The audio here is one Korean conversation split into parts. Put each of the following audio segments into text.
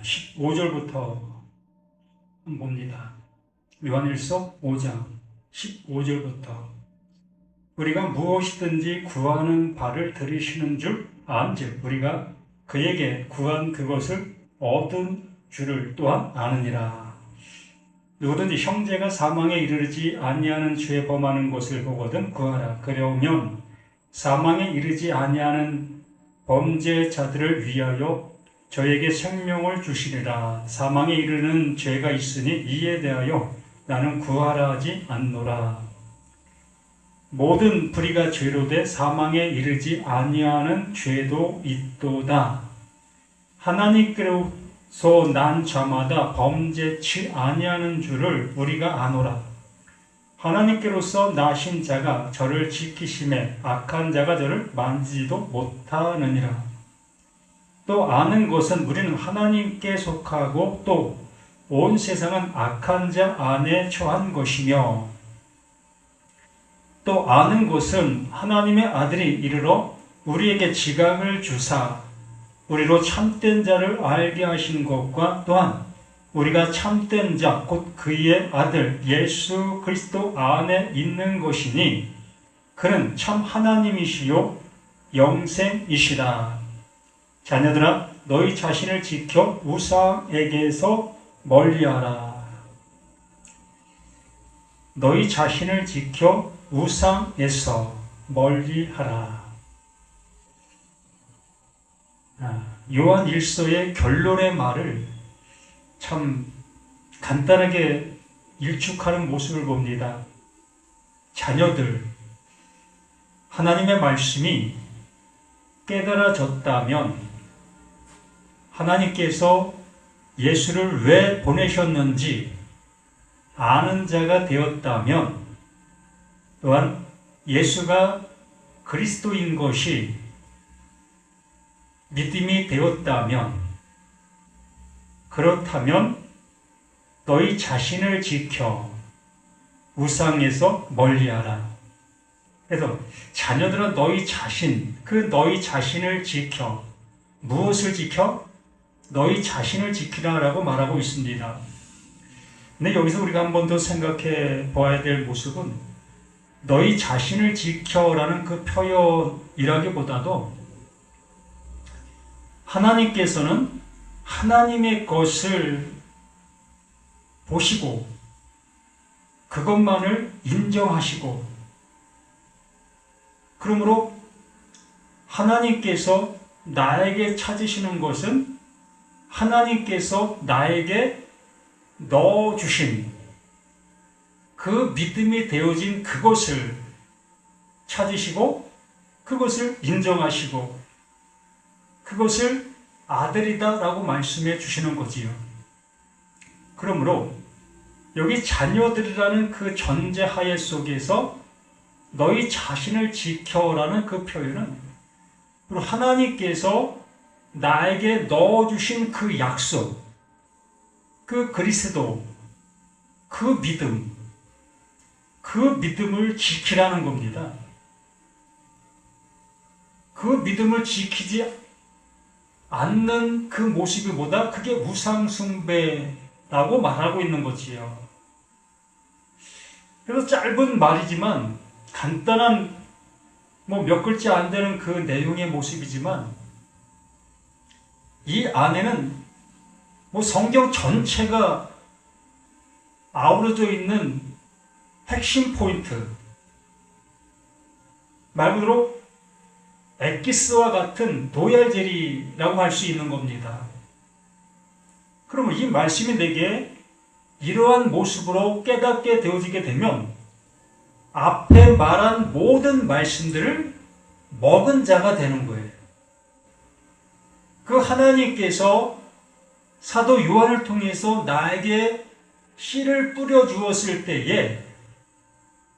15절부터 봅니다. 요한일서 5장 15절부터 우리가 무엇이든지 구하는 바를 들으시는 줄 안즉 우리가 그에게 구한 그것을 얻은 줄을 또한 아느니라. 누구든지 형제가 사망에 이르지 아니하는 죄 범하는 것을 보거든 구하라. 그러면 사망에 이르지 아니하는 범죄자들을 위하여 저에게 생명을 주시리라. 사망에 이르는 죄가 있으니 이에 대하여 나는 구하라 하지 않노라. 모든 불의가 죄로 돼 사망에 이르지 아니하는 죄도 있도다. 하나님께로서 난 자마다 범죄치 아니하는 줄을 우리가 아노라. 하나님께로서 나신 자가 저를 지키심에 악한 자가 저를 만지지도 못하느니라. 또 아는 것은 우리는 하나님께 속하고 또 온 세상은 악한 자 안에 처한 것이며 또 아는 것은 하나님의 아들이 이르러 우리에게 지각을 주사 우리로 참된 자를 알게 하신 것과 또한 우리가 참된 자 곧 그의 아들 예수 그리스도 안에 있는 것이니 그는 참 하나님이시요 영생이시라. 자녀들아 너희 자신을 지켜 우상에게서 멀리하라. 너희 자신을 지켜 우상에서 멀리하라. 요한 1서의 결론의 말을 참 간단하게 일축하는 모습을 봅니다. 자녀들, 하나님의 말씀이 깨달아졌다면 하나님께서 예수를 왜 보내셨는지 아는 자가 되었다면 또한 예수가 그리스도인 것이 믿음이 되었다면 그렇다면 너희 자신을 지켜 우상에서 멀리하라. 그래서 자녀들은 너희 자신, 너희 자신을 지켜 무엇을 지켜? 너희 자신을 지키라라고 말하고 있습니다. 근데 여기서 우리가 한 번 더 생각해 보아야 될 모습은 너희 자신을 지켜라는 그 표현이라기보다도 하나님께서는 하나님의 것을 보시고 그것만을 인정하시고 그러므로 하나님께서 나에게 찾으시는 것은 하나님께서 나에게 넣어주신 그 믿음이 되어진 그것을 찾으시고 그것을 인정하시고 그것을 아들이다 라고 말씀해 주시는 거지요. 그러므로 여기 자녀들이라는 그 전제하에 속에서 너희 자신을 지켜라는 그 표현은 하나님께서 나에게 넣어주신 그 약속, 그 그리스도, 그 믿음을 지키라는 겁니다. 그 믿음을 지키지 않는 그 모습이 뭐다? 그게 우상숭배라고 말하고 있는 거지요. 그래서 짧은 말이지만 간단한 몇 글자 안 되는 그 내용의 모습이지만 이 안에는 성경 전체가 아우러져 있는 핵심 포인트, 말 그대로 엑기스와 같은 도열젤이라고 할 수 있는 겁니다. 그러면 이 말씀이 내게 이러한 모습으로 깨닫게 되어지게 되면 앞에 말한 모든 말씀들을 먹은 자가 되는 거예요. 그 하나님께서 사도 요한을 통해서 나에게 씨를 뿌려 주었을 때에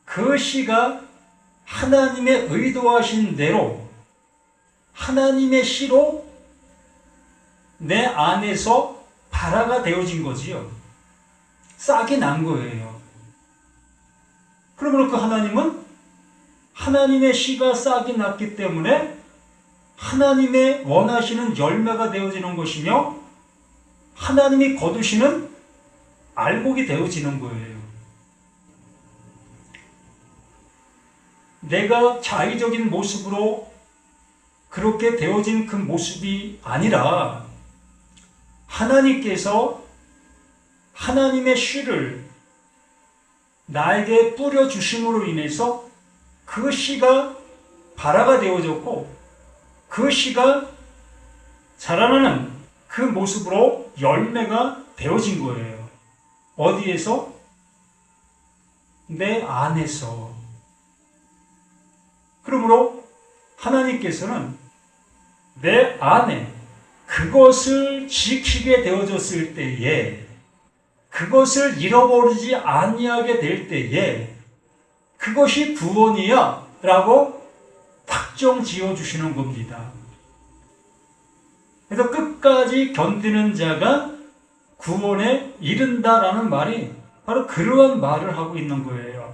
그 씨가 하나님의 의도하신 대로 하나님의 씨로 내 안에서 발화가 되어진 거지요. 싹이 난 거예요. 그러므로 그 하나님은 하나님의 씨가 싹이 났기 때문에 하나님의 원하시는 열매가 되어지는 것이며 하나님이 거두시는 알곡이 되어지는 거예요. 내가 자의적인 모습으로 그렇게 되어진 그 모습이 아니라 하나님께서 하나님의 씨를 나에게 뿌려주심으로 인해서 그 씨가 발화가 되어졌고 그 씨가 자라나는 그 모습으로 열매가 되어진 거예요. 어디에서? 내 안에서. 그러므로 하나님께서는 내 안에 그것을 지키게 되어졌을 때에, 그것을 잃어버리지 아니하게 될 때에 그것이 구원이야 라고 확정 지어주시는 겁니다. 그래서 끝까지 견디는 자가 구원에 이른다라는 말이 바로 그러한 말을 하고 있는 거예요.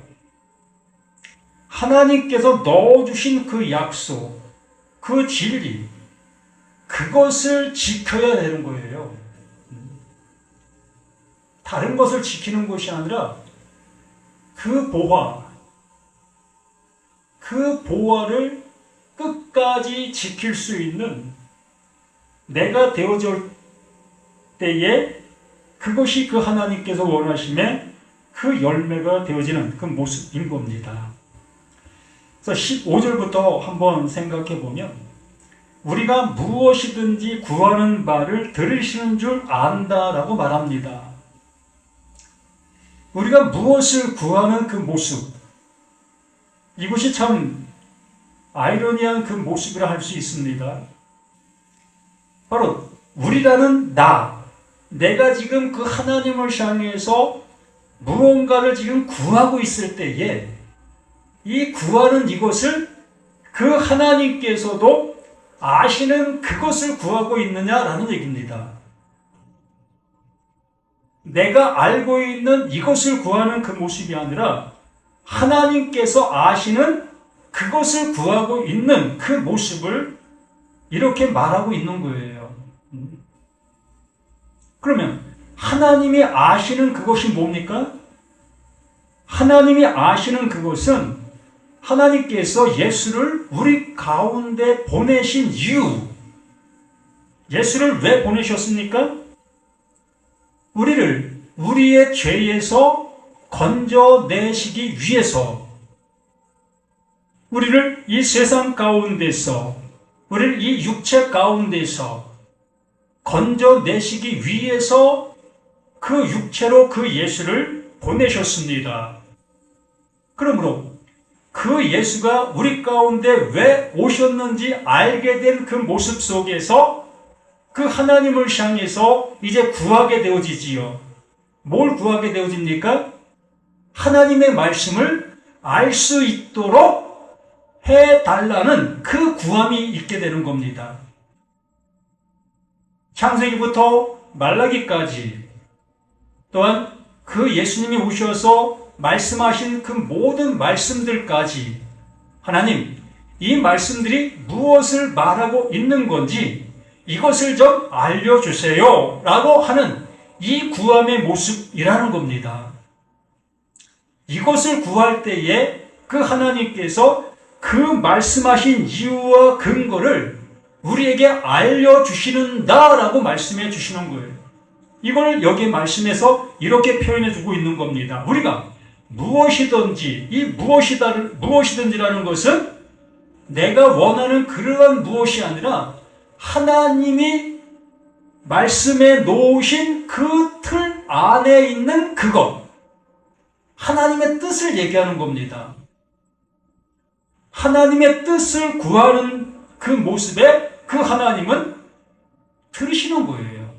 하나님께서 넣어주신 그 약속, 그 진리, 그것을 지켜야 되는 거예요. 다른 것을 지키는 것이 아니라 그 보화, 그 보화를 끝까지 지킬 수 있는 내가 되어질 때에 그것이 그 하나님께서 원하심에 그 열매가 되어지는 그 모습인 겁니다. 그래서 15절부터 한번 생각해 보면 우리가 무엇이든지 구하는 바를 들으시는 줄 안다라고 말합니다. 우리가 무엇을 구하는 그 모습, 이것이 참 아이러니한 그 모습이라 할 수 있습니다. 바로 우리라는 내가 지금 그 하나님을 향해서 무언가를 지금 구하고 있을 때에 이 구하는 이것을 그 하나님께서도 아시는 그것을 구하고 있느냐라는 얘기입니다. 내가 알고 있는 이것을 구하는 그 모습이 아니라 하나님께서 아시는 그것을 구하고 있는 그 모습을 이렇게 말하고 있는 거예요. 그러면 하나님이 아시는 그것이 뭡니까? 하나님이 아시는 그것은 하나님께서 예수를 우리 가운데 보내신 이유, 예수를 왜 보내셨습니까? 우리를 우리의 죄에서 건져내시기 위해서, 우리를 이 세상 가운데서, 우리를 이 육체 가운데서 건져내시기 위해서 그 육체로 그 예수를 보내셨습니다. 그러므로 그 예수가 우리 가운데 왜 오셨는지 알게 된 그 모습 속에서 그 하나님을 향해서 이제 구하게 되어지지요. 뭘 구하게 되어집니까? 하나님의 말씀을 알 수 있도록 해달라는 그 구함이 있게 되는 겁니다. 창세기부터 말라기까지, 또한 그 예수님이 오셔서 말씀하신 그 모든 말씀들까지 하나님, 이 말씀들이 무엇을 말하고 있는 건지 이것을 좀 알려주세요 라고 하는 이 구함의 모습이라는 겁니다. 이것을 구할 때에 그 하나님께서 그 말씀하신 이유와 근거를 우리에게 알려주시는다라고 말씀해 주시는 거예요. 이걸 여기 말씀에서 이렇게 표현해 주고 있는 겁니다. 우리가 무엇이든지, 이 무엇이든지라는 것은 내가 원하는 그러한 무엇이 아니라 하나님이 말씀해 놓으신 그 틀 안에 있는 그것, 하나님의 뜻을 얘기하는 겁니다. 하나님의 뜻을 구하는 그 모습에 그 하나님은 들으시는 거예요.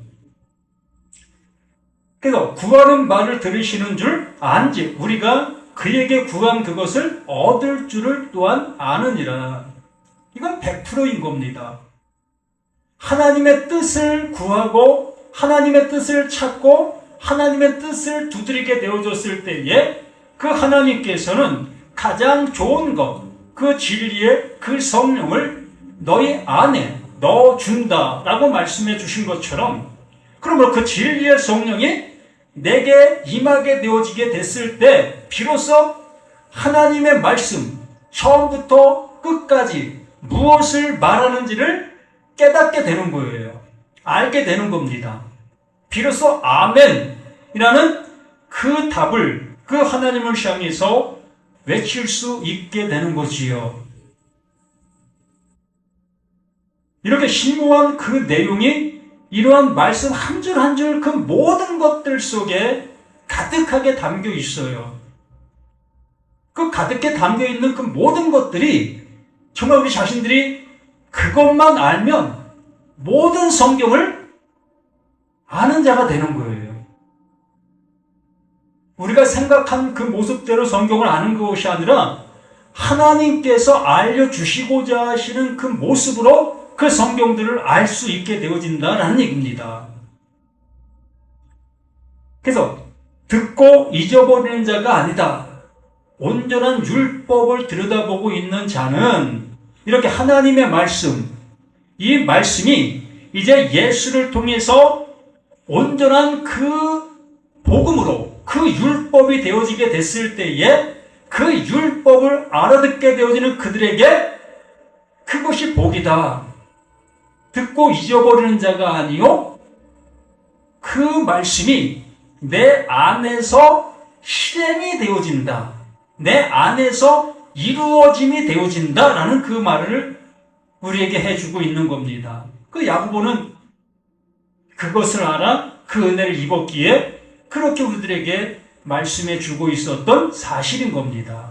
그래서 구하는 말을 들으시는 줄 안지 우리가 그에게 구한 그것을 얻을 줄을 또한 아느니라. 이건 100%인 겁니다. 하나님의 뜻을 구하고 하나님의 뜻을 찾고 하나님의 뜻을 두드리게 되어졌을 때에 그 하나님께서는 가장 좋은 것, 그 진리의 그 성령을 너희 안에 넣어준다라고 말씀해 주신 것처럼 그러므로 그 진리의 성령이 내게 임하게 되어지게 됐을 때 비로소 하나님의 말씀 처음부터 끝까지 무엇을 말하는지를 깨닫게 되는 거예요. 알게 되는 겁니다. 비로소 아멘이라는 그 답을 그 하나님을 향해서 외칠 수 있게 되는 거지요. 이렇게 심오한 그 내용이 이러한 말씀 한 줄 한 줄 그 모든 것들 속에 가득하게 담겨 있어요. 그 가득하게 담겨 있는 그 모든 것들이 정말 우리 자신들이 그것만 알면 모든 성경을 아는 자가 되는 거예요. 우리가 생각한 그 모습대로 성경을 아는 것이 아니라 하나님께서 알려주시고자 하시는 그 모습으로 그 성경들을 알 수 있게 되어진다라는 얘기입니다. 그래서 듣고 잊어버리는 자가 아니다. 온전한 율법을 들여다보고 있는 자는 이렇게 하나님의 말씀, 이 말씀이 이제 예수를 통해서 온전한 그 복음으로 그 율법이 되어지게 됐을 때에 그 율법을 알아듣게 되어지는 그들에게 그것이 복이다. 듣고 잊어버리는 자가 아니요 그 말씀이 내 안에서 실행이 되어진다. 내 안에서 이루어짐이 되어진다라는 그 말을 우리에게 해주고 있는 겁니다. 그 야고보는 그것을 알아 그 은혜를 입었기에 그렇게 우리들에게 말씀해 주고 있었던 사실인 겁니다.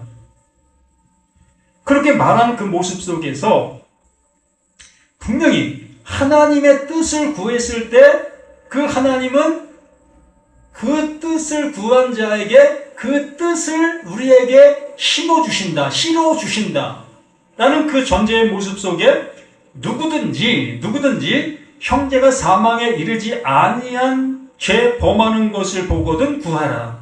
그렇게 말한 그 모습 속에서 분명히 하나님의 뜻을 구했을 때 그 하나님은 그 뜻을 구한 자에게 그 뜻을 우리에게 심어주신다, 실어주신다 라는 그 전제의 모습 속에 누구든지 형제가 사망에 이르지 아니한 죄 범하는 것을 보거든 구하라.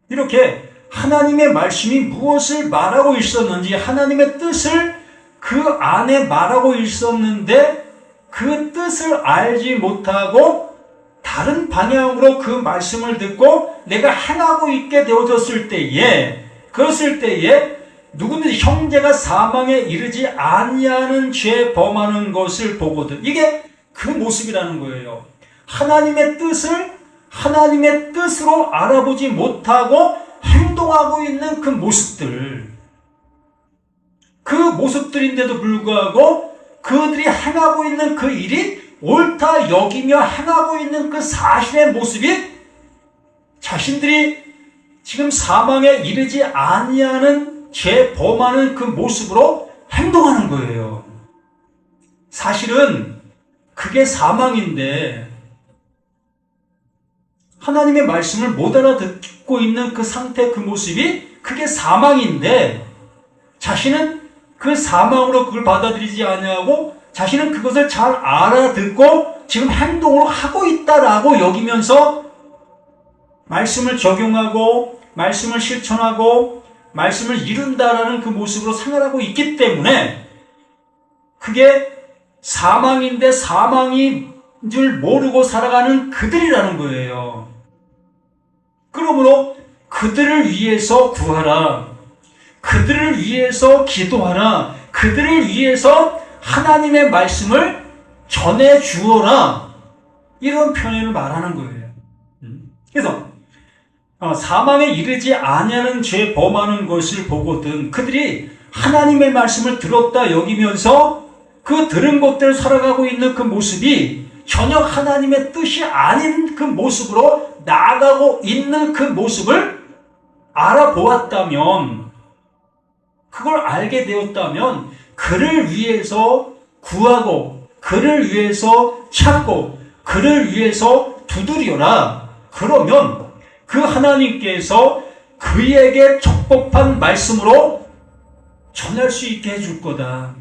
이렇게 하나님의 말씀이 무엇을 말하고 있었는지 하나님의 뜻을 그 안에 말하고 있었는데 그 뜻을 알지 못하고 다른 방향으로 그 말씀을 듣고 내가 행하고 있게 되어졌을 때에 누구든지 형제가 사망에 이르지 아니하는 죄 범하는 것을 보거든. 이게 그 모습이라는 거예요. 하나님의 뜻으로 알아보지 못하고 행동하고 있는 그 모습들. 그 모습들인데도 불구하고 그들이 행하고 있는 그 일이 옳다 여기며 행하고 있는 그 사실의 모습이 자신들이 지금 사망에 이르지 아니하는 죄 범하는 그 모습으로 행동하는 거예요. 사실은 그게 사망인데 하나님의 말씀을 못 알아듣고 있는 그 상태 그 모습이 그게 사망인데 자신은 그 사망으로 그걸 받아들이지 아니하고 자신은 그것을 잘 알아듣고 지금 행동으로 하고 있다라고 여기면서 말씀을 적용하고 말씀을 실천하고 말씀을 이룬다라는 그 모습으로 생활하고 있기 때문에 그게 사망인데 사망인 줄 모르고 살아가는 그들이라는 거예요. 그러므로 그들을 위해서 구하라. 그들을 위해서 기도하라. 그들을 위해서 하나님의 말씀을 전해 주어라. 이런 표현을 말하는 거예요. 그래서 사망에 이르지 아니하는 죄 범하는 것을 보거든 그들이 하나님의 말씀을 들었다 여기면서 그 들은 것대로 살아가고 있는 그 모습이 전혀 하나님의 뜻이 아닌 그 모습으로 나아가고 있는 그 모습을 알아보았다면 그걸 알게 되었다면 그를 위해서 구하고 그를 위해서 찾고 그를 위해서 두드려라. 그러면 그 하나님께서 그에게 적법한 말씀으로 전할 수 있게 해줄 거다.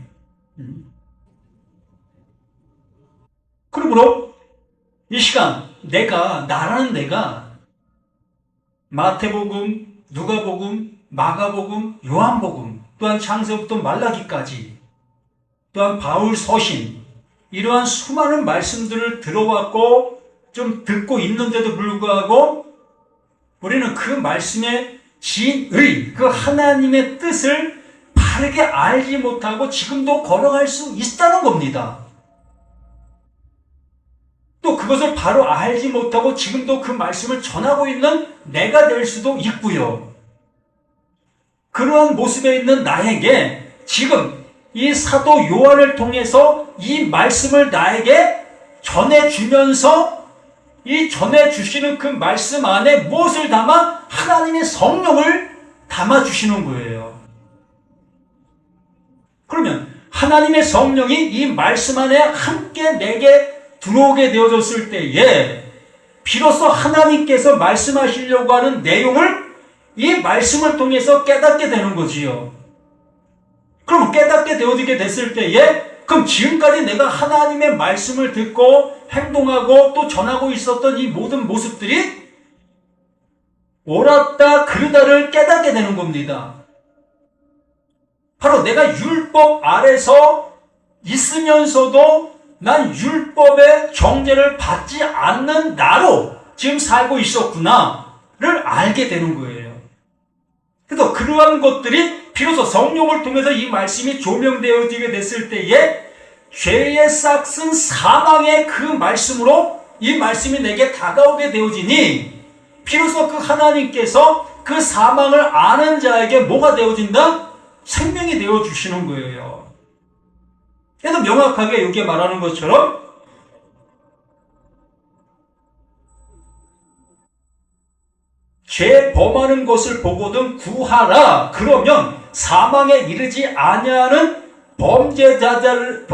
그러므로 이 시간 나라는 내가 마태복음, 누가복음, 마가복음, 요한복음 또한 창세부터 말라기까지 또한 바울 서신 이러한 수많은 말씀들을 들어왔고 좀 듣고 있는데도 불구하고 우리는 그 말씀의 진의, 그 하나님의 뜻을 바르게 알지 못하고 지금도 걸어갈 수 있다는 겁니다. 또 그것을 바로 알지 못하고 지금도 그 말씀을 전하고 있는 내가 될 수도 있고요. 그러한 모습에 있는 나에게 지금 이 사도 요한을 통해서 이 말씀을 나에게 전해주면서 이 전해주시는 그 말씀 안에 무엇을 담아? 하나님의 성령을 담아주시는 거예요. 그러면 하나님의 성령이 이 말씀 안에 함께 내게 들어오게 되어졌을 때에 비로소 하나님께서 말씀하시려고 하는 내용을 이 말씀을 통해서 깨닫게 되는 거지요. 그럼 깨닫게 되어지게 됐을 때에 그럼 지금까지 내가 하나님의 말씀을 듣고 행동하고 또 전하고 있었던 이 모든 모습들이 옳았다 그르다를 깨닫게 되는 겁니다. 바로 내가 율법 아래서 있으면서도 난 율법의 정죄를 받지 않는 나로 지금 살고 있었구나를 알게 되는 거예요. 그래서 그러한 것들이 비로소 성령을 통해서 이 말씀이 조명되어지게 됐을 때에 죄의 싹슨 사망의 그 말씀으로 이 말씀이 내게 다가오게 되어지니 비로소 그 하나님께서 그 사망을 아는 자에게 뭐가 되어진다? 생명이 되어주시는 거예요. 그래서 명확하게 여기에 말하는 것처럼 죄 범하는 것을 보거든 구하라. 그러면 사망에 이르지 아니하는 범죄자들을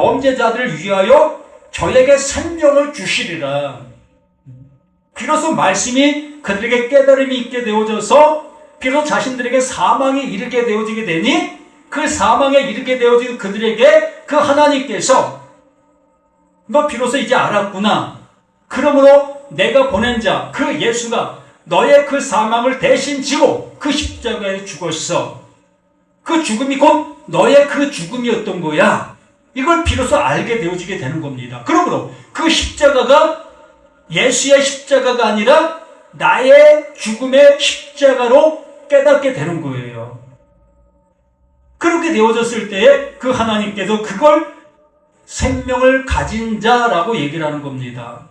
위하여 저에게 생명을 주시리라. 비로소 말씀이 그들에게 깨달음이 있게 되어져서 비로소 자신들에게 사망에 이르게 되어지게 되니 그 사망에 이르게 되어진 그들에게 그 하나님께서 너 비로소 이제 알았구나. 그러므로 내가 보낸 자 그 예수가 너의 그 사망을 대신 지고 그 십자가에 죽었어. 그 죽음이 곧 너의 그 죽음이었던 거야. 이걸 비로소 알게 되어지게 되는 겁니다. 그러므로 그 십자가가 예수의 십자가가 아니라 나의 죽음의 십자가로 깨닫게 되는 거예요. 그렇게 되어졌을 때에 그 하나님께서 그걸 생명을 가진 자라고 얘기를 하는 겁니다.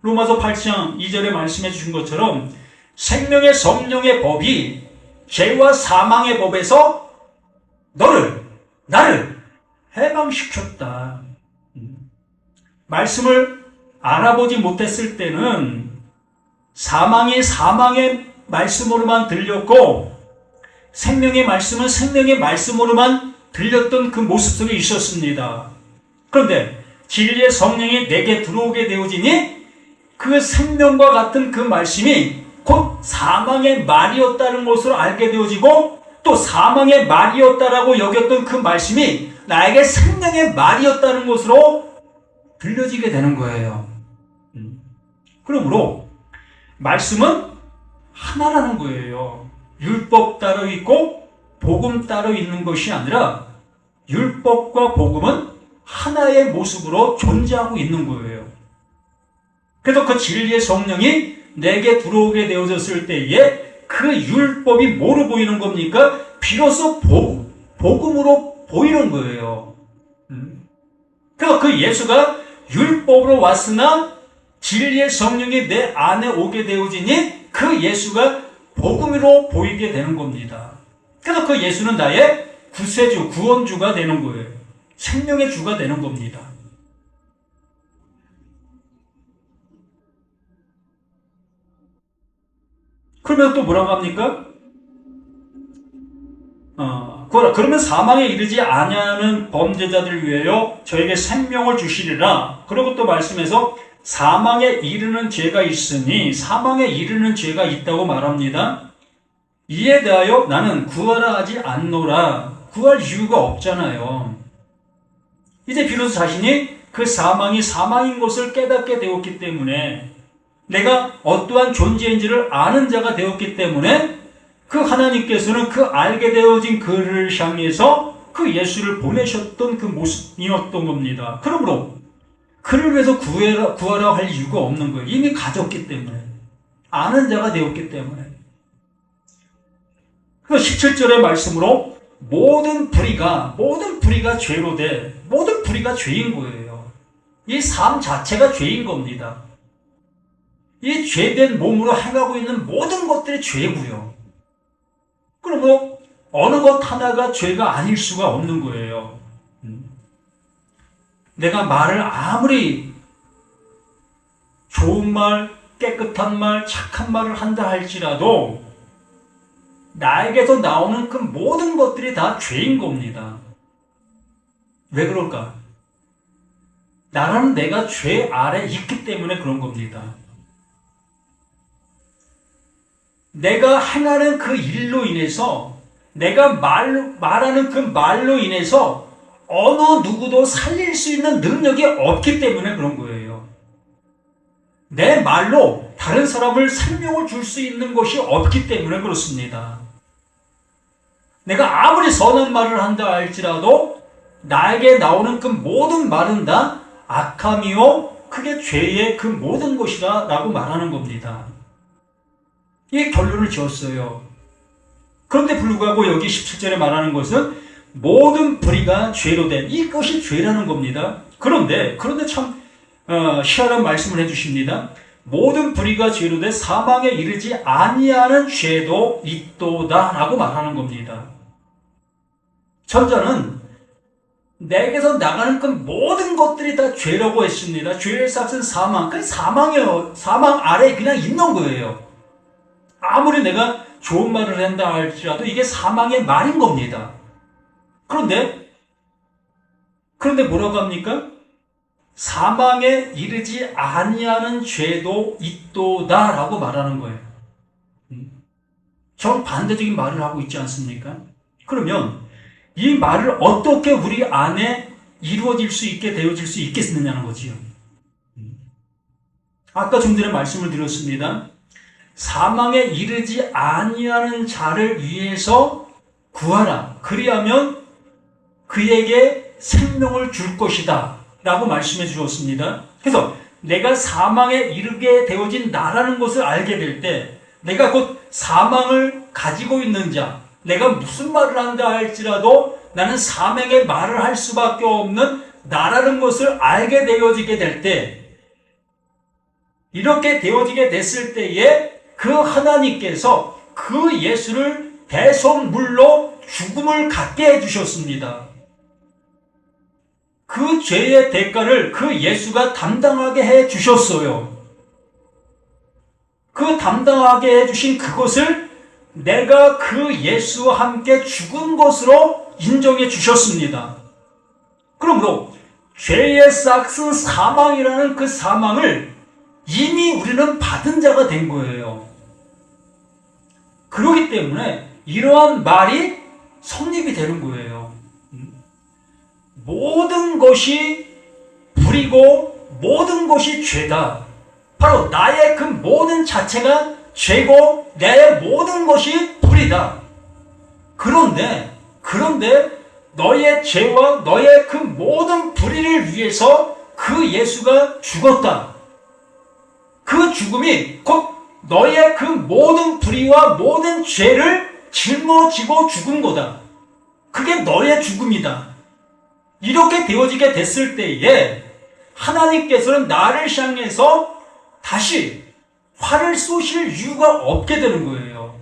로마서 8장 2절에 말씀해 주신 것처럼 생명의 성령의 법이 죄와 사망의 법에서 나를 해방시켰다. 말씀을 알아보지 못했을 때는 사망이 사망의 말씀으로만 들렸고 생명의 말씀은 생명의 말씀으로만 들렸던 그 모습 속에 있었습니다. 그런데 진리의 성령이 내게 들어오게 되어지니 그 생명과 같은 그 말씀이 곧 사망의 말이었다는 것으로 알게 되어지고 또 사망의 말이었다라고 여겼던 그 말씀이 나에게 생명의 말이었다는 것으로 들려지게 되는 거예요. 그러므로 말씀은 하나라는 거예요. 율법 따로 있고 복음 따로 있는 것이 아니라 율법과 복음은 하나의 모습으로 존재하고 있는 거예요. 그래서 그 진리의 성령이 내게 들어오게 되어졌을 때에 그 율법이 뭐로 보이는 겁니까? 비로소 복음으로 보이는 거예요. 그래서 그 예수가 율법으로 왔으나 진리의 성령이 내 안에 오게 되어지니 그 예수가 복음으로 보이게 되는 겁니다. 그래서 그 예수는 나의 구세주, 구원주가 되는 거예요. 생명의 주가 되는 겁니다. 그러면 또 뭐라고 합니까? 그러면 사망에 이르지 아니하는 범죄자들을 위하여 저에게 생명을 주시리라. 그리고 또 말씀해서 사망에 이르는 죄가 있으니 사망에 이르는 죄가 있다고 말합니다. 이에 대하여 나는 구하라 하지 않노라. 구할 이유가 없잖아요. 이제 비로소 자신이 그 사망이 사망인 것을 깨닫게 되었기 때문에 내가 어떠한 존재인지를 아는 자가 되었기 때문에 그 하나님께서는 그 알게 되어진 그를 향해서 그 예수를 보내셨던 그 모습이었던 겁니다. 그러므로 그를 위해서 구하라 할 이유가 없는 거예요. 이미 가졌기 때문에. 아는 자가 되었기 때문에. 그래서 17절의 말씀으로 모든 불의가 죄로 돼. 모든 불의가 죄인 거예요. 이 삶 자체가 죄인 겁니다. 이 죄된 몸으로 행하고 있는 모든 것들이 죄고요. 그러므로 어느 것 하나가 죄가 아닐 수가 없는 거예요. 내가 말을 아무리 좋은 말, 깨끗한 말, 착한 말을 한다 할지라도 나에게서 나오는 그 모든 것들이 다 죄인 겁니다. 왜 그럴까? 나라는 내가 죄 아래 있기 때문에 그런 겁니다. 내가 행하는 그 일로 인해서, 내가 말하는 그 말로 인해서 어느 누구도 살릴 수 있는 능력이 없기 때문에 그런 거예요. 내 말로 다른 사람을 생명을 줄 수 있는 것이 없기 때문에 그렇습니다. 내가 아무리 선한 말을 한다 할지라도 나에게 나오는 그 모든 말은 다 악함이요 그게 죄의 그 모든 것이다 라고 말하는 겁니다. 이 결론을 지었어요. 그런데 불구하고 여기 17절에 말하는 것은 모든 불의가 죄로 된 이것이 죄라는 겁니다. 그런데 참 희한한 말씀을 해주십니다. 모든 불의가 죄로 된 사망에 이르지 아니하는 죄도 있도다 라고 말하는 겁니다. 전자는 내게서 나가는 그 모든 것들이 다 죄라고 했습니다. 죄의 삭은 사망. 그 사망이에요. 사망 아래에 그냥 있는 거예요. 아무리 내가 좋은 말을 한다 할지라도 이게 사망의 말인 겁니다. 그런데 뭐라고 합니까? 사망에 이르지 아니하는 죄도 있도다라고 말하는 거예요. 정반대적인 말을 하고 있지 않습니까? 그러면 이 말을 어떻게 우리 안에 이루어질 수 있게 되어질 수 있겠느냐는 거지요. 아까 좀 전에 말씀을 드렸습니다. 사망에 이르지 아니하는 자를 위해서 구하라. 그리하면 그에게 생명을 줄 것이다 라고 말씀해 주었습니다. 그래서 내가 사망에 이르게 되어진 나라는 것을 알게 될 때 내가 곧 사망을 가지고 있는 자, 내가 무슨 말을 한다 할지라도 나는 사망의 말을 할 수밖에 없는 나라는 것을 알게 되어지게 될 때, 이렇게 되어지게 됐을 때에 그 하나님께서 그 예수를 대속물로 죽음을 갖게 해주셨습니다. 그 죄의 대가를 그 예수가 담당하게 해주셨어요. 그 담당하게 해주신 그것을 내가 그 예수와 함께 죽은 것으로 인정해 주셨습니다. 그러므로 죄의 싹슨 사망이라는 그 사망을 이미 우리는 받은 자가 된 거예요. 그렇기 때문에 이러한 말이 성립이 되는 거예요. 모든 것이 불이고 모든 것이 죄다. 바로 나의 그 모든 자체가 죄고 내 모든 것이 불이다. 그런데 너의 죄와 너의 그 모든 불의를 위해서 그 예수가 죽었다. 그 죽음이 곧 너의 그 모든 불의와 모든 죄를 짊어지고 죽은 거다. 그게 너의 죽음이다. 이렇게 되어지게 됐을 때에 하나님께서는 나를 향해서 다시 화를 쏘실 이유가 없게 되는 거예요.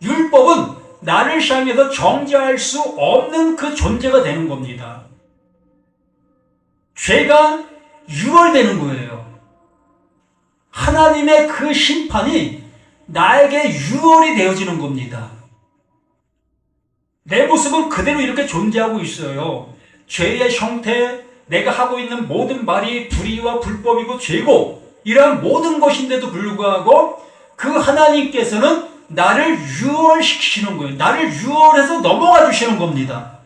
율법은 나를 향해서 정죄할 수 없는 그 존재가 되는 겁니다. 죄가 유월되는 거예요. 하나님의 그 심판이 나에게 유월이 되어지는 겁니다. 내 모습은 그대로 이렇게 존재하고 있어요. 죄의 형태, 내가 하고 있는 모든 말이 불의와 불법이고 죄고 이러한 모든 것인데도 불구하고 그 하나님께서는 나를 유월시키시는 거예요. 나를 유월해서 넘어가 주시는 겁니다.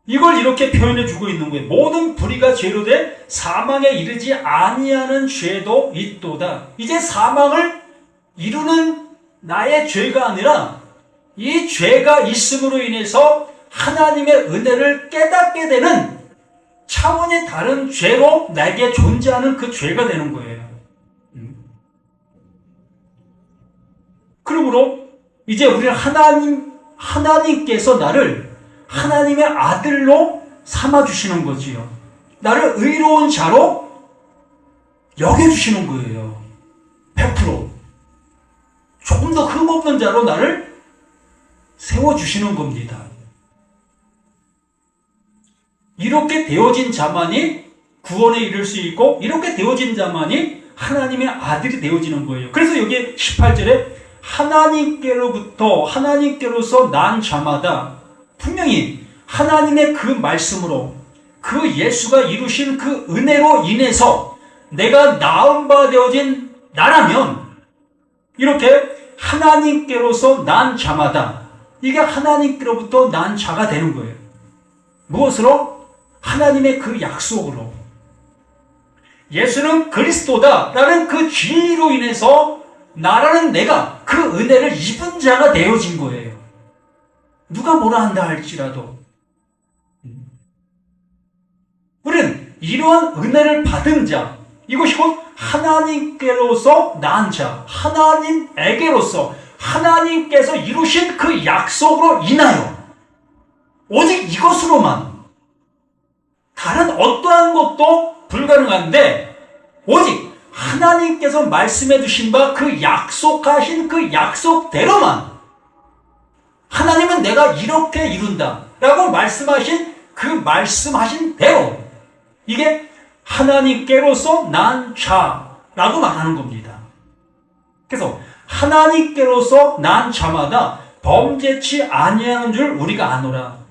이걸 이렇게 표현해 주고 있는 거예요. 모든 불의가 죄로 돼 사망에 이르지 아니하는 죄도 있도다. 이제 사망을 이루는 나의 죄가 아니라 이 죄가 있음으로 인해서 하나님의 은혜를 깨닫게 되는 차원이 다른 죄로 내게 존재하는 그 죄가 되는 거예요. 그러므로 이제 우리는 하나님께서 나를 하나님의 아들로 삼아주시는 거지요. 나를 의로운 자로 여겨주시는 거예요. 100%. 조금 더 흠없는 자로 나를 세워주시는 겁니다. 이렇게 되어진 자만이 구원에 이를 수 있고, 이렇게 되어진 자만이 하나님의 아들이 되어지는 거예요. 그래서 여기 18절에 하나님께로서 난 자마다 분명히 하나님의 그 말씀으로, 그 예수가 이루신 그 은혜로 인해서 내가 나은 바 되어진 나라면, 이렇게 하나님께로서 난 자마다, 이게 하나님께로부터 난 자가 되는 거예요. 무엇으로? 하나님의 그 약속으로. 예수는 그리스도다라는 그 진리로 인해서 나라는 내가 그 은혜를 입은 자가 되어진 거예요. 누가 뭐라 한다 할지라도 우리는 이러한 은혜를 받은 자, 이것이 곧 하나님께로서 난 자, 하나님에게로서 하나님께서 이루신 그 약속으로 인하여 오직 이것으로만, 다른 어떠한 것도 불가능한데 오직 하나님께서 말씀해 주신 바 그 약속하신 그 약속대로만, 하나님은 내가 이렇게 이룬다 라고 말씀하신 그 말씀하신 대로, 이게 하나님께로서 난 자라고 말하는 겁니다. 그래서 하나님께로서 난 자마다 범죄치 아니하는 줄 우리가 아노라.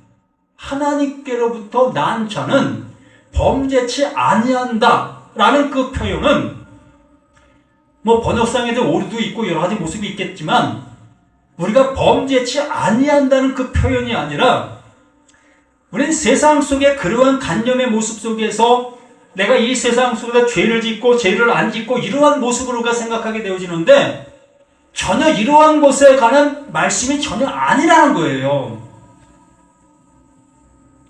하나님께로부터 난 자는 범죄치 아니한다라는 그 표현은 번역상에도 오류도 있고 여러 가지 모습이 있겠지만, 우리가 범죄치 아니한다는 그 표현이 아니라, 우리는 세상 속에 그러한 간념의 모습 속에서 내가 이 세상 속에서 죄를 짓고 죄를 안 짓고 이러한 모습으로 우리가 생각하게 되어지는데, 전혀 이러한 것에 관한 말씀이 전혀 아니라는 거예요.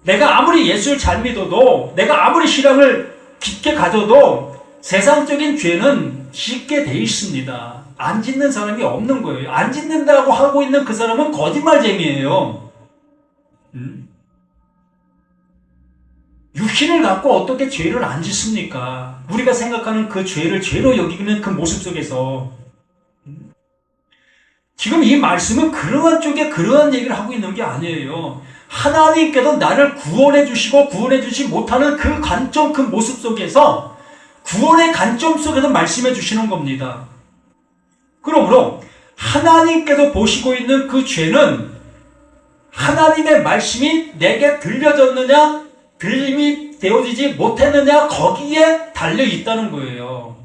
내가 아무리 예수를 잘 믿어도, 내가 아무리 신앙을 깊게 가져도 세상적인 죄는 짓게 돼 있습니다. 안 짓는 사람이 없는 거예요. 안 짓는다고 하고 있는 그 사람은 거짓말쟁이에요. 육신을 갖고 어떻게 죄를 안 짓습니까? 우리가 생각하는 그 죄를 죄로 여기는 그 모습 속에서 지금 이 말씀은 그러한 쪽에 그러한 얘기를 하고 있는 게 아니에요. 하나님께서 나를 구원해 주시고 구원해 주지 못하는 그 관점, 그 모습 속에서, 구원의 관점 속에서 말씀해 주시는 겁니다. 그러므로 하나님께서 보시고 있는 그 죄는 하나님의 말씀이 내게 들려졌느냐, 들림이 되어지지 못했느냐, 거기에 달려 있다는 거예요.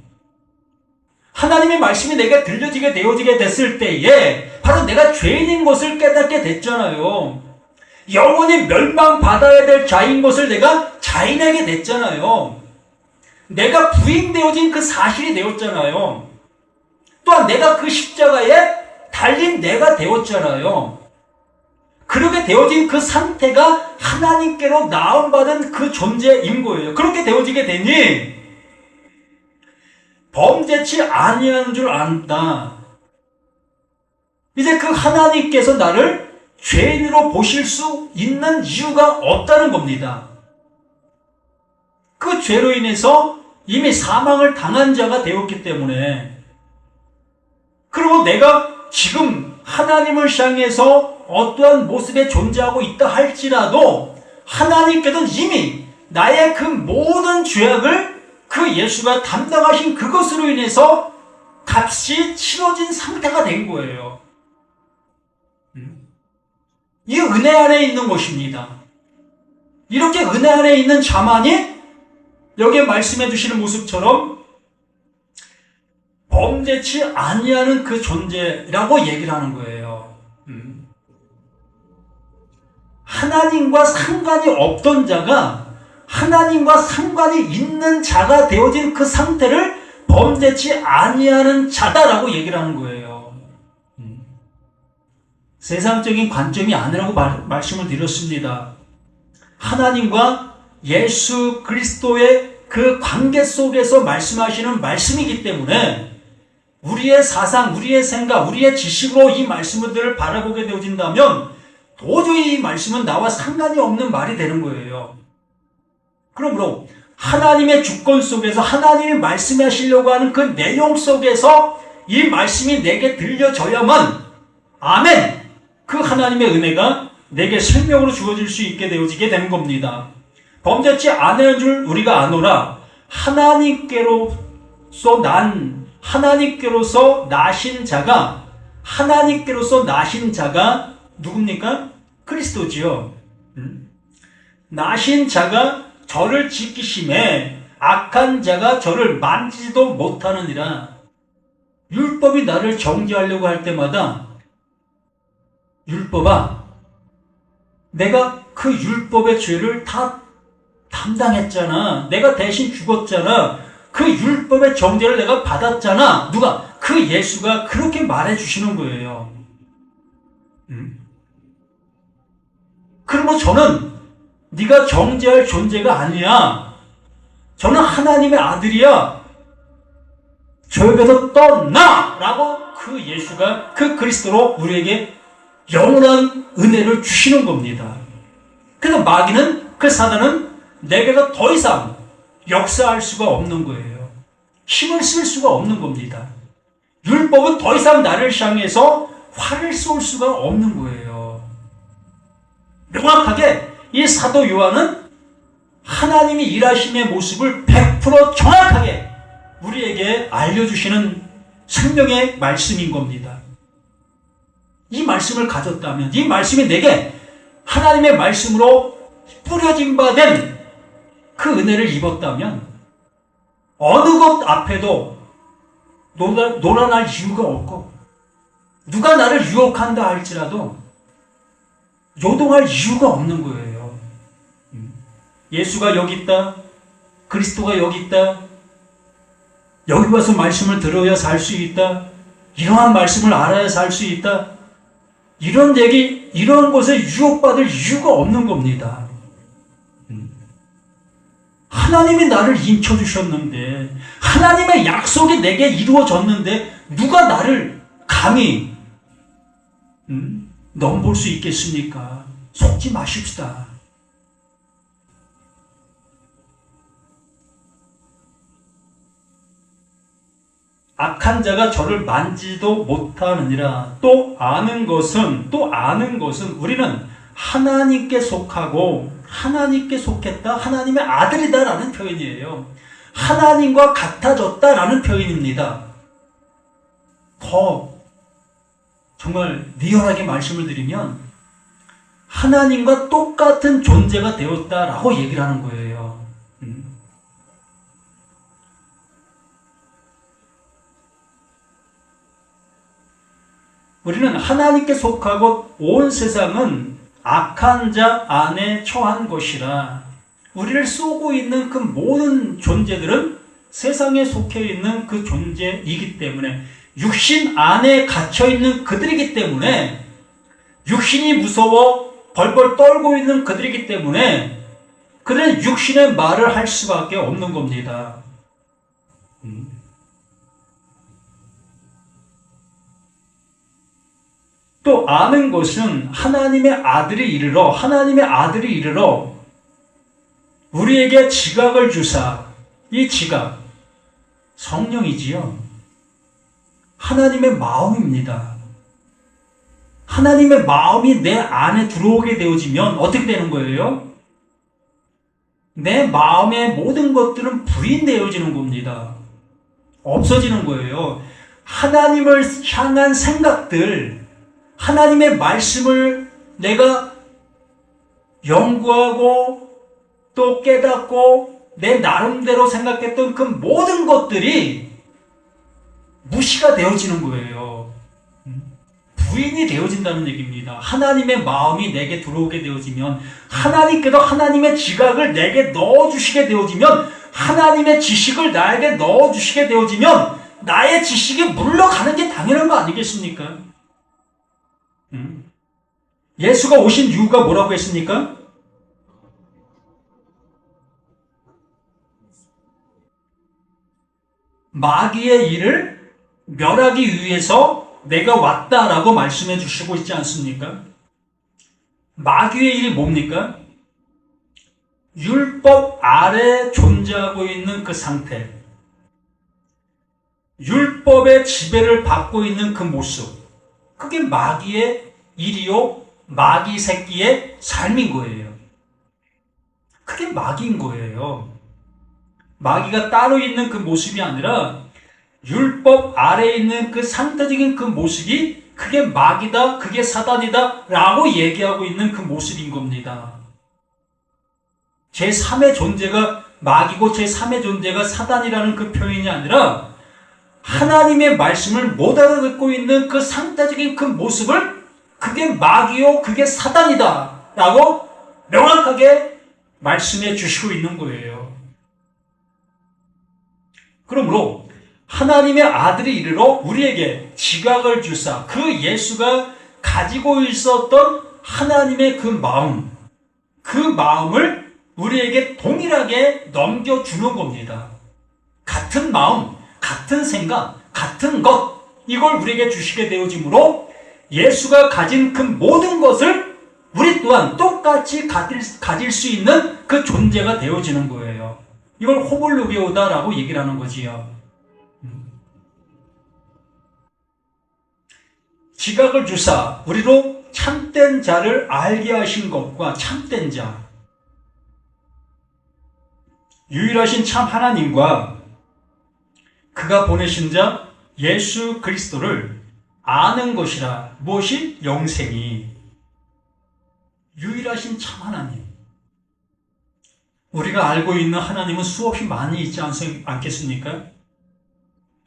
하나님의 말씀이 내게 들려지게 되어지게 됐을 때에 바로 내가 죄인인 것을 깨닫게 됐잖아요. 영원히 멸망받아야 될 자인 것을 내가 자인하게 됐잖아요. 내가 부인되어진 그 사실이 되었잖아요. 또한 내가 그 십자가에 달린 내가 되었잖아요. 그렇게 되어진 그 상태가 하나님께로 나음받은 그 존재인 거예요. 그렇게 되어지게 되니 범죄치 아니하는 줄 안다. 이제 그 하나님께서 나를 죄인으로 보실 수 있는 이유가 없다는 겁니다. 그 죄로 인해서 이미 사망을 당한 자가 되었기 때문에, 그리고 내가 지금 하나님을 향해서 어떠한 모습에 존재하고 있다 할지라도 하나님께서는 이미 나의 그 모든 죄악을 그 예수가 담당하신 그것으로 인해서 값이 치러진 상태가 된 거예요. 이 은혜 안에 있는 것입니다. 이렇게 은혜 안에 있는 자만이 여기에 말씀해 주시는 모습처럼 범죄치 아니하는 그 존재라고 얘기를 하는 거예요. 하나님과 상관이 없던 자가 하나님과 상관이 있는 자가 되어진 그 상태를 범죄치 아니하는 자다라고 얘기를 하는 거예요. 세상적인 관점이 아니라고 말씀을 드렸습니다. 하나님과 예수 그리스도의 그 관계 속에서 말씀하시는 말씀이기 때문에 우리의 사상, 우리의 생각, 우리의 지식으로 이 말씀들을 바라보게 되어진다면 도저히 이 말씀은 나와 상관이 없는 말이 되는 거예요. 그러므로 하나님의 주권 속에서 하나님이 말씀하시려고 하는 그 내용 속에서 이 말씀이 내게 들려져야만 아멘! 그 하나님의 은혜가 내게 생명으로 주어질 수 있게 되어지게 되는 겁니다. 범죄치 않은 줄 우리가 아노라 하나님께로서 나신 자가 누굽니까? 그리스도지요. 나신 자가 저를 지키심에 악한 자가 저를 만지지도 못하느니라. 율법이 나를 정죄하려고 할 때마다 율법아, 내가 그 율법의 죄를 다 담당했잖아. 내가 대신 죽었잖아. 그 율법의 정죄를 내가 받았잖아. 누가? 그 예수가 그렇게 말해주시는 거예요. 그러면 저는 네가 정죄할 존재가 아니야. 저는 하나님의 아들이야. 저에게서 떠나! 라고 그 예수가 그 그리스도로 우리에게 영원한 은혜를 주시는 겁니다. 그래서 마귀는, 그 사단은 내게서 더 이상 역사할 수가 없는 거예요. 힘을 쓸 수가 없는 겁니다. 율법은 더 이상 나를 향해서 활을 쏠 수가 없는 거예요. 명확하게 이 사도 요한은 하나님이 일하심의 모습을 100% 정확하게 우리에게 알려주시는 생명의 말씀인 겁니다. 이 말씀을 가졌다면, 이 말씀이 내게 하나님의 말씀으로 뿌려진 바 된 그 은혜를 입었다면 어느 것 앞에도 놀아날 이유가 없고 누가 나를 유혹한다 할지라도 요동할 이유가 없는 거예요. 예수가 여기 있다. 그리스도가 여기 있다. 여기 와서 말씀을 들어야 살 수 있다. 이러한 말씀을 알아야 살 수 있다. 이런 얘기, 이런 것에 유혹받을 이유가 없는 겁니다. 하나님이 나를 인쳐주셨는데, 하나님의 약속이 내게 이루어졌는데, 누가 나를 감히 넘볼 수 있겠습니까? 속지 마십시다. 악한 자가 저를 만지도 못하느니라. 또 아는 것은 우리는 하나님께 속하고 하나님께 속했다, 하나님의 아들이다라는 표현이에요. 하나님과 같아졌다라는 표현입니다. 더 정말 리얼하게 말씀을 드리면 하나님과 똑같은 존재가 되었다라고 얘기를 하는 거예요. 우리는 하나님께 속하고 온 세상은 악한 자 안에 처한 것이라. 우리를 쏘고 있는 그 모든 존재들은 세상에 속해 있는 그 존재이기 때문에, 육신 안에 갇혀 있는 그들이기 때문에, 육신이 무서워 벌벌 떨고 있는 그들이기 때문에 그들은 육신의 말을 할 수밖에 없는 겁니다. 또 아는 것은 하나님의 아들이 이르러 우리에게 지각을 주사, 이 지각 성령이지요. 하나님의 마음입니다. 하나님의 마음이 내 안에 들어오게 되어지면 어떻게 되는 거예요? 내 마음의 모든 것들은 부인되어지는 겁니다. 없어지는 거예요. 하나님을 향한 생각들, 하나님의 말씀을 내가 연구하고 또 깨닫고 내 나름대로 생각했던 그 모든 것들이 무시가 되어지는 거예요. 부인이 되어진다는 얘기입니다. 하나님의 마음이 내게 들어오게 되어지면, 하나님께서 하나님의 지각을 내게 넣어주시게 되어지면, 하나님의 지식을 나에게 넣어주시게 되어지면 나의 지식이 물러가는 게 당연한 거 아니겠습니까? 예수가 오신 이유가 뭐라고 했습니까? 마귀의 일을 멸하기 위해서 내가 왔다라고 말씀해 주시고 있지 않습니까? 마귀의 일이 뭡니까? 율법 아래 존재하고 있는 그 상태, 율법의 지배를 받고 있는 그 모습, 그게 마귀의 일이요, 마귀 새끼의 삶인 거예요. 그게 마귀인 거예요. 마귀가 따로 있는 그 모습이 아니라 율법 아래에 있는 그 상태적인 그 모습이 그게 마귀다, 그게 사단이다 라고 얘기하고 있는 그 모습인 겁니다. 제3의 존재가 마귀고 제3의 존재가 사단이라는 그 표현이 아니라 하나님의 말씀을 못 알아듣고 있는 그 상태적인 그 모습을 그게 마귀요, 그게 사단이다 라고 명확하게 말씀해 주시고 있는 거예요. 그러므로 하나님의 아들이 이르러 우리에게 지각을 주사 그 예수가 가지고 있었던 하나님의 그 마음을 우리에게 동일하게 넘겨주는 겁니다. 같은 마음, 같은 생각, 같은 것, 이걸 우리에게 주시게 되어지므로 예수가 가진 그 모든 것을 우리 또한 똑같이 가질 수 있는 그 존재가 되어지는 거예요. 이걸 호불루게오다라고 얘기를 하는 거지요. 지각을 주사 우리로 참된 자를 알게 하신 것과 참된 자, 유일하신 참 하나님과 그가 보내신 자 예수 그리스도를 아는 것이라. 무엇이? 영생이. 유일하신 참 하나님. 우리가 알고 있는 하나님은 수없이 많이 있지 않겠습니까?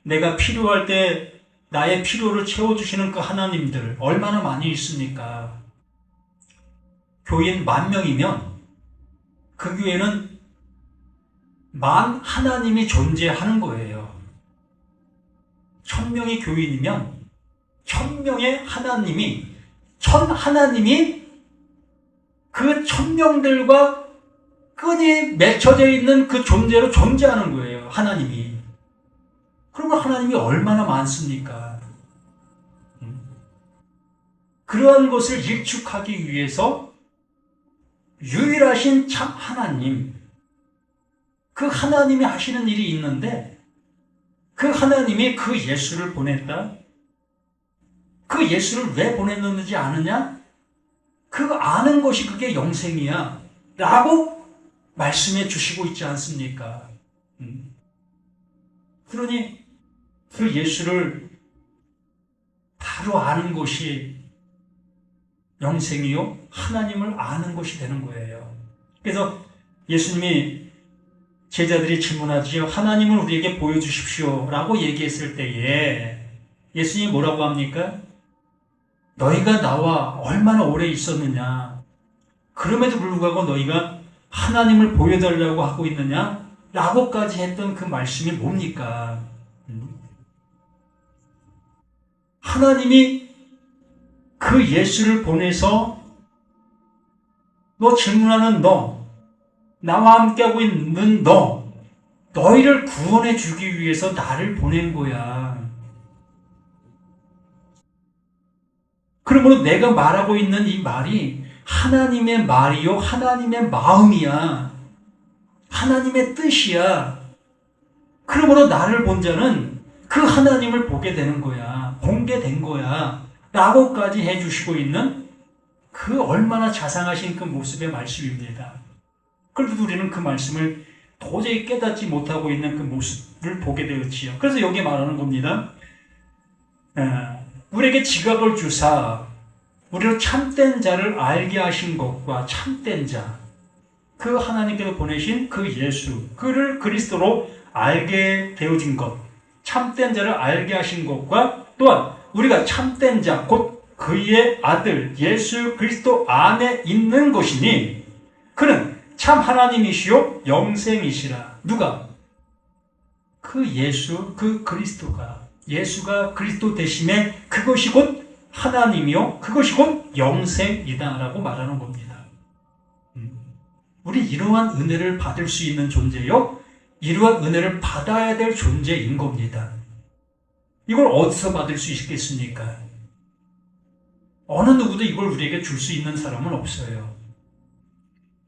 내가 필요할 때 나의 필요를 채워주시는 그 하나님들 얼마나 많이 있습니까? 교인 10,000명이면 그 교회는 만 하나님이 존재하는 거예요. 1,000명의 교인이면 1,000명의 하나님이, 하나님이 그 1,000명들과 끈이 맺혀져 있는 그 존재로 존재하는 거예요. 하나님이. 그러면 하나님이 얼마나 많습니까? 그러한 것을 일축하기 위해서 유일하신 참 하나님, 그 하나님이 하시는 일이 있는데 그 하나님이 그 예수를 보냈다. 그 예수를 왜 보냈는지 아느냐? 그 아는 것이 그게 영생이야 라고 말씀해 주시고 있지 않습니까? 그러니 그 예수를 바로 아는 것이 영생이요, 하나님을 아는 것이 되는 거예요. 그래서 예수님이 제자들이 질문하지요. 하나님을 우리에게 보여주십시오 라고 얘기했을 때에 예수님이 뭐라고 합니까? 너희가 나와 얼마나 오래 있었느냐? 그럼에도 불구하고 너희가 하나님을 보여달라고 하고 있느냐? 라고까지 했던 그 말씀이 뭡니까? 하나님이 그 예수를 보내서 너 질문하는 너, 나와 함께하고 있는 너희를 구원해 주기 위해서 나를 보낸 거야. 그러므로 내가 말하고 있는 이 말이 하나님의 말이요, 하나님의 마음이야. 하나님의 뜻이야. 그러므로 나를 본 자는 그 하나님을 보게 되는 거야. 공개된 거야. 라고까지 해주시고 있는 그 얼마나 자상하신 그 모습의 말씀입니다. 그래도 우리는 그 말씀을 도저히 깨닫지 못하고 있는 그 모습을 보게 되었지요. 그래서 여기 말하는 겁니다. 우리에게 지각을 주사 우리로 참된 자를 알게 하신 것과 참된 자, 그 하나님께서 보내신 그 예수, 그를 그리스도로 알게 되어진 것, 참된 자를 알게 하신 것과 또한 우리가 참된 자, 곧 그의 아들 예수 그리스도 안에 있는 것이니 그는 참 하나님이시요 영생이시라. 누가? 그 예수, 그 그리스도가, 예수가 그리스도 되심에 그것이 곧 하나님이요 그것이 곧 영생이다라고 말하는 겁니다. 우리 이러한 은혜를 받을 수 있는 존재요, 이러한 은혜를 받아야 될 존재인 겁니다. 이걸 어디서 받을 수 있겠습니까? 어느 누구도 이걸 우리에게 줄 수 있는 사람은 없어요.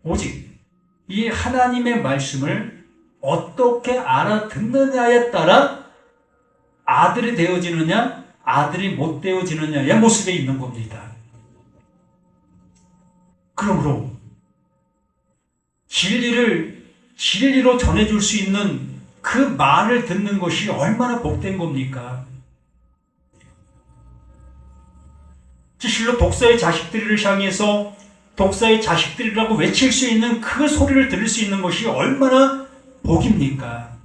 오직 이 하나님의 말씀을 어떻게 알아듣느냐에 따라 아들이 되어지느냐, 아들이 못 되어지느냐의 모습에 있는 겁니다. 그러므로 진리로 전해줄 수 있는 그 말을 듣는 것이 얼마나 복된 겁니까? 실로 독사의 자식들을 향해서 독사의 자식들이라고 외칠 수 있는 그 소리를 들을 수 있는 것이 얼마나 복입니까?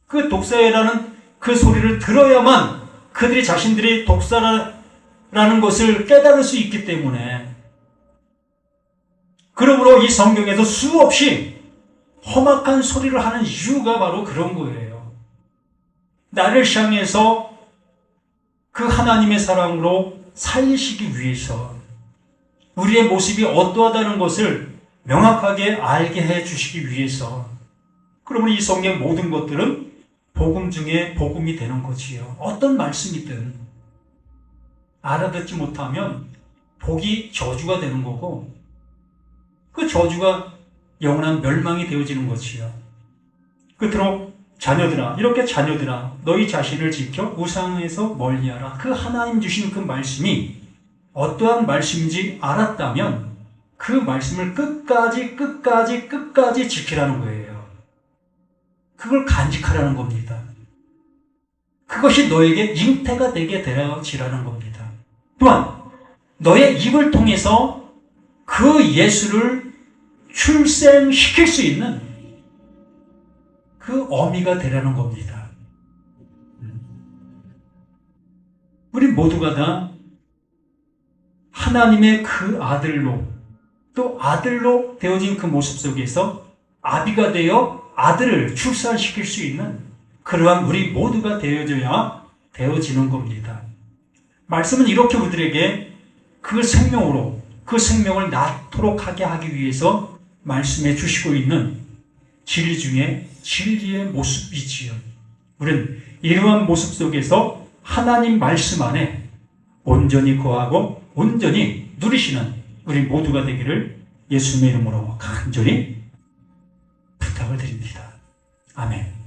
그 독사라는 그 소리를 들어야만 그들이 자신들이 독사라는 것을 깨달을 수 있기 때문에, 그러므로 이 성경에도 수없이 험악한 소리를 하는 이유가 바로 그런 거예요. 나를 향해서 그 하나님의 사랑으로 살리시기 위해서 우리의 모습이 어떠하다는 것을 명확하게 알게 해주시기 위해서, 그러면 이 성경 모든 것들은 복음 중에 복음이 되는 거지요. 어떤 말씀이든 알아듣지 못하면 복이 저주가 되는 거고, 그 저주가 영원한 멸망이 되어지는 것이요. 그토록 자녀들아, 이렇게 자녀들아, 너희 자신을 지켜 우상에서 멀리하라. 그 하나님 주신 그 말씀이 어떠한 말씀인지 알았다면 그 말씀을 끝까지 지키라는 거예요. 그걸 간직하라는 겁니다. 그것이 너에게 잉태가 되게 되어지라는 겁니다. 또한 너의 입을 통해서 그 예수를 출생시킬 수 있는 그 어미가 되라는 겁니다. 우리 모두가 다 하나님의 그 아들로, 또 아들로 되어진 그 모습 속에서 아비가 되어 아들을 출산시킬 수 있는 그러한 우리 모두가 되어져야 되어지는 겁니다. 말씀은 이렇게 우리들에게 그 생명으로 그 생명을 낳도록 하게 하기 위해서 말씀해 주시고 있는 진리 중에 진리의 모습이지요. 우리는 이러한 모습 속에서 하나님 말씀 안에 온전히 거하고 온전히 누리시는 우리 모두가 되기를 예수님의 이름으로 간절히 부탁을 드립니다. 아멘.